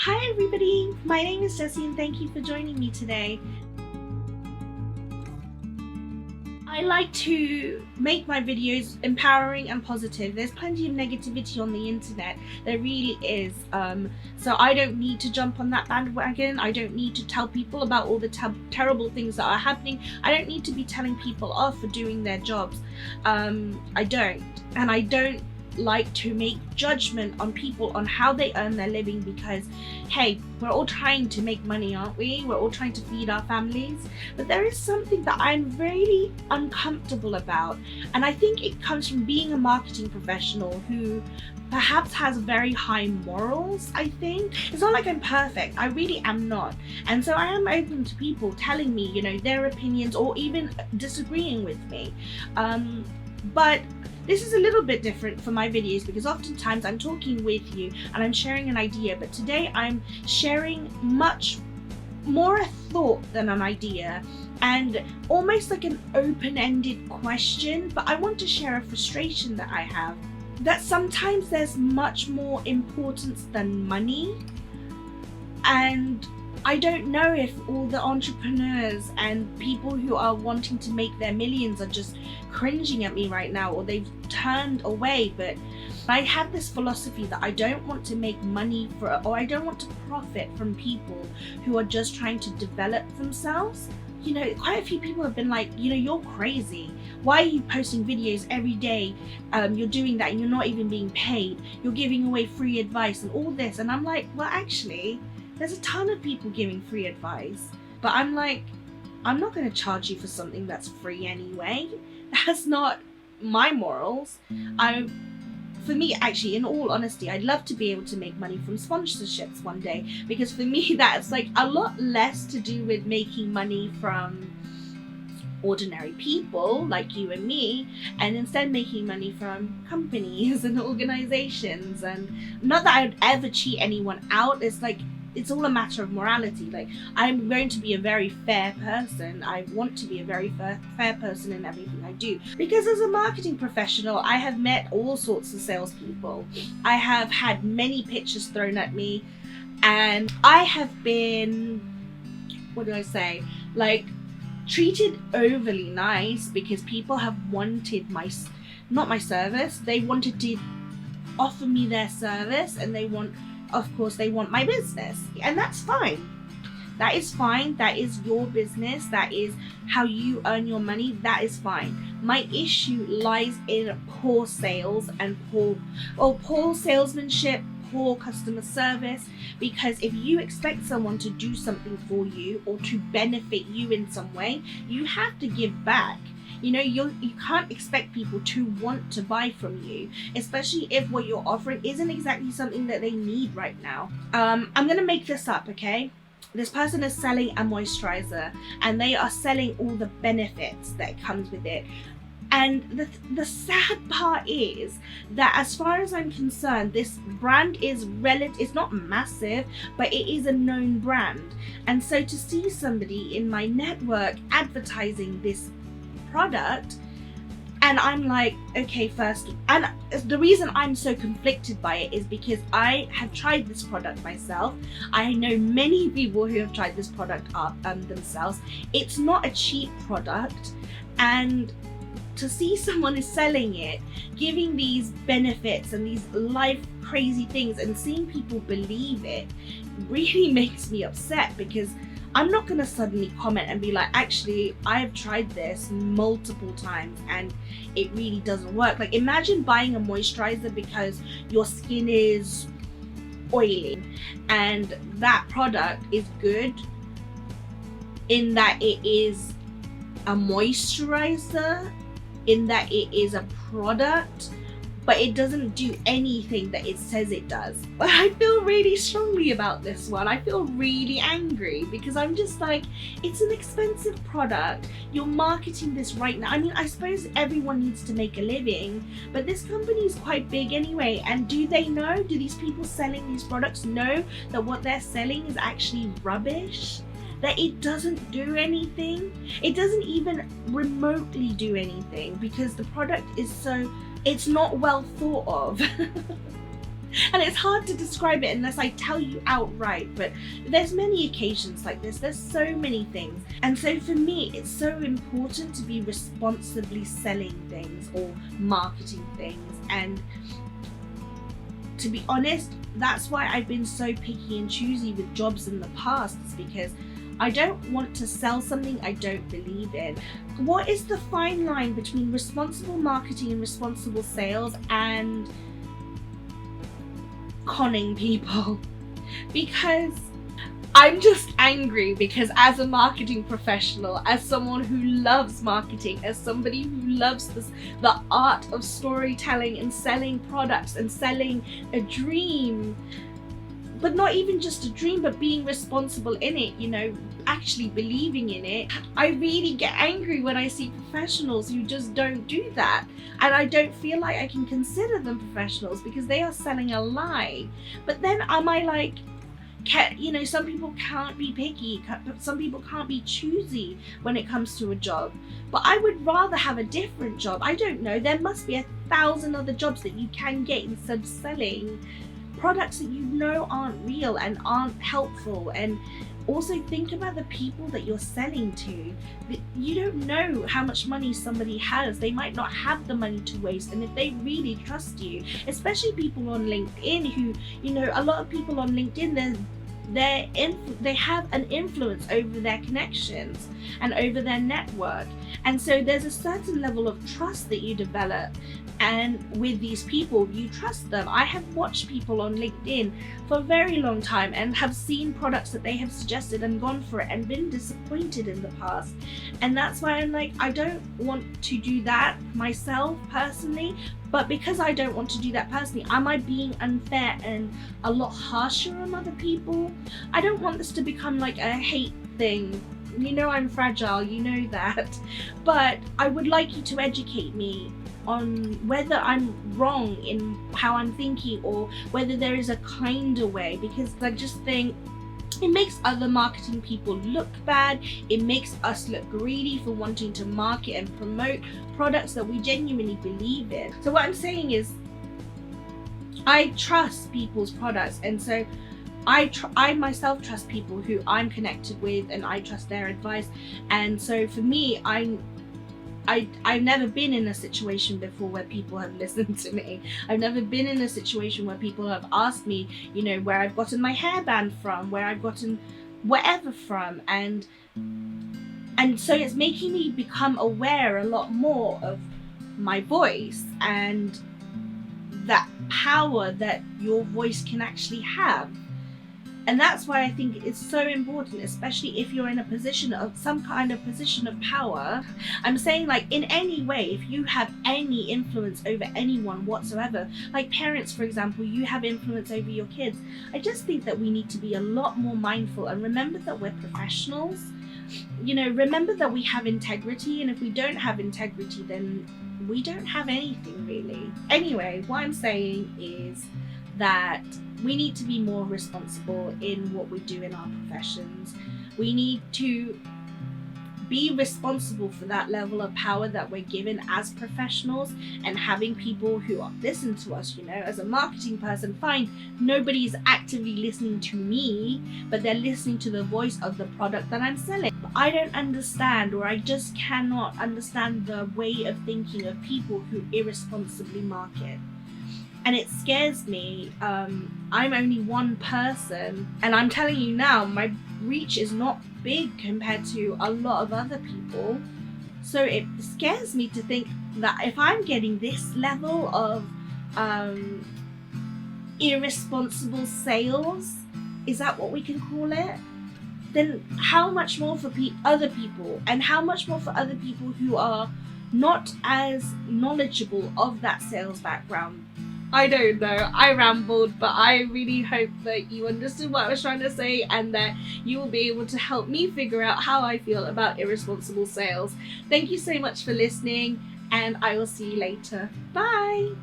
Hi everybody, my name is Jessy and thank you for joining me today. I like to make my videos empowering and positive. There's plenty of negativity on the internet, there really is. So I don't need to jump on that bandwagon. I don't need to tell people about all the terrible things that are happening. I don't need to be telling people off for doing their jobs. I don't like to make judgment on people on how they earn their living, because hey, we're all trying to make money, aren't we? We're all trying to feed our families. But there is something that I'm really uncomfortable about, and I think it comes from being a marketing professional who perhaps has very high morals. I think it's not like I'm perfect, I really am not, and so I am open to people telling me, you know, their opinions or even disagreeing with me. But this is a little bit different for my videos because oftentimes I'm talking with you and I'm sharing an idea, but today I'm sharing much more a thought than an idea, and almost like an open-ended question. But I want to share a frustration that I have, that sometimes there's much more importance than money. And I don't know if all the entrepreneurs and people who are wanting to make their millions are just cringing at me right now, or they've turned away, but I have this philosophy that I don't want to make money or I don't want to profit from people who are just trying to develop themselves. You know, quite a few people have been like, you know, you're crazy. Why are you posting videos every day? You're doing that and you're not even being paid. You're giving away free advice and all this. And I'm like, well, actually, there's a ton of people giving free advice, but I'm like, I'm not going to charge you for something that's free anyway. That's not my morals. For me, actually, in all honesty, I'd love to be able to make money from sponsorships one day, because for me, that's like a lot less to do with making money from ordinary people like you and me, and instead making money from companies and organizations. And not that I would ever cheat anyone out. It's like, it's all a matter of morality. Like, I'm going to be a very fair person. I want to be a very fair person in everything I do. Because as a marketing professional, I have met all sorts of salespeople. I have had many pitches thrown at me, and I have been, what do I say? Like, treated overly nice because people have wanted not my service, they wanted to offer me their service, and they want my business, and that's fine. That is fine. That is your business. That is how you earn your money. That is fine. My issue lies in poor sales and poor salesmanship, poor customer service. Because if you expect someone to do something for you or to benefit you in some way, you have to give back. You know, you can't expect people to want to buy from you, especially if what you're offering isn't exactly something that they need right now. I'm gonna make this up, okay? This person is selling a moisturizer, and they are selling all the benefits that comes with it. And the sad part is that, as far as I'm concerned, this brand is it's not massive, but it is a known brand. And so to see somebody in my network advertising this product, and I'm like, okay, first, and the reason I'm so conflicted by it is because I have tried this product myself. I know many people who have tried this product themselves. It's not a cheap product, and to see someone is selling it, giving these benefits and these life crazy things, and seeing people believe it really makes me upset, because I'm not going to suddenly comment and be like, actually, I have tried this multiple times and it really doesn't work. Like, imagine buying a moisturizer because your skin is oily, and that product is good in that it is a moisturizer, in that it is a product, but it doesn't do anything that it says it does. But I feel really strongly about this one. I feel really angry, because I'm just like, it's an expensive product. You're marketing this right now. I mean, I suppose everyone needs to make a living, but this company is quite big anyway. And do they know? Do these people selling these products know that what they're selling is actually rubbish? That it doesn't do anything? It doesn't even remotely do anything, because the product is it's not well thought of. And it's hard to describe it unless I tell you outright, but there's many occasions like this. There's so many things. And so for me, it's so important to be responsibly selling things or marketing things. And to be honest, that's why I've been so picky and choosy with jobs in the past, is because I don't want to sell something I don't believe in. What is the fine line between responsible marketing and responsible sales and conning people? Because I'm just angry because as a marketing professional, as someone who loves marketing, as somebody who loves the art of storytelling and selling products and selling a dream, but not even just a dream, but being responsible in it, you know, actually believing in it, I really get angry when I see professionals who just don't do that. And I don't feel like I can consider them professionals because they are selling a lie. But then am I like, you know, some people can't be picky, some people can't be choosy when it comes to a job. But I would rather have a different job. I don't know, there must be 1,000 other jobs that you can get instead of selling products that you know aren't real and aren't helpful. And also think about the people that you're selling to. You don't know how much money somebody has. They might not have the money to waste, and if they really trust you, especially people on LinkedIn who, you know, a lot of people on LinkedIn, they have an influence over their connections and over their network, and so there's a certain level of trust that you develop. And with these people, you trust them. I have watched people on LinkedIn for a very long time and have seen products that they have suggested and gone for it and been disappointed in the past. And that's why I'm like, I don't want to do that myself personally. But because I don't want to do that personally, am I being unfair and a lot harsher on other people? I don't want this to become like a hate thing. You know, I'm fragile, you know that. But I would like you to educate me on whether I'm wrong in how I'm thinking or whether there is a kinder way, because I just think it makes other marketing people look bad. It makes us look greedy for wanting to market and promote products that we genuinely believe in. So what I'm saying is, I trust people's products, and so I myself trust people who I'm connected with, and I trust their advice. And so for me, I've never been in a situation before where people have listened to me. I've never been in a situation where people have asked me, you know, where I've gotten my hairband from, where I've gotten whatever from, and so it's making me become aware a lot more of my voice and that power that your voice can actually have. And that's why I think it's so important, especially if you're in a position of some kind of position of power. I'm saying, like, in any way, if you have any influence over anyone whatsoever, like parents, for example, you have influence over your kids. I just think that we need to be a lot more mindful and remember that we're professionals. You know, remember that we have integrity, and if we don't have integrity, then we don't have anything really. Anyway, what I'm saying is that we need to be more responsible in what we do in our professions. We need to be responsible for that level of power that we're given as professionals, and having people who listen to us. You know, as a marketing person, fine, nobody's actively listening to me, but they're listening to the voice of the product that I'm selling. I don't understand, or I just cannot understand the way of thinking of people who irresponsibly market. And it scares me. I'm only one person, and I'm telling you now, my reach is not big compared to a lot of other people. So it scares me to think that if I'm getting this level of irresponsible sales, is that what we can call it? Then how much more for other people, and how much more for other people who are not as knowledgeable of that sales background? I don't know, I rambled, but I really hope that you understood what I was trying to say, and that you will be able to help me figure out how I feel about irresponsible sales. Thank you so much for listening, and I will see you later. Bye!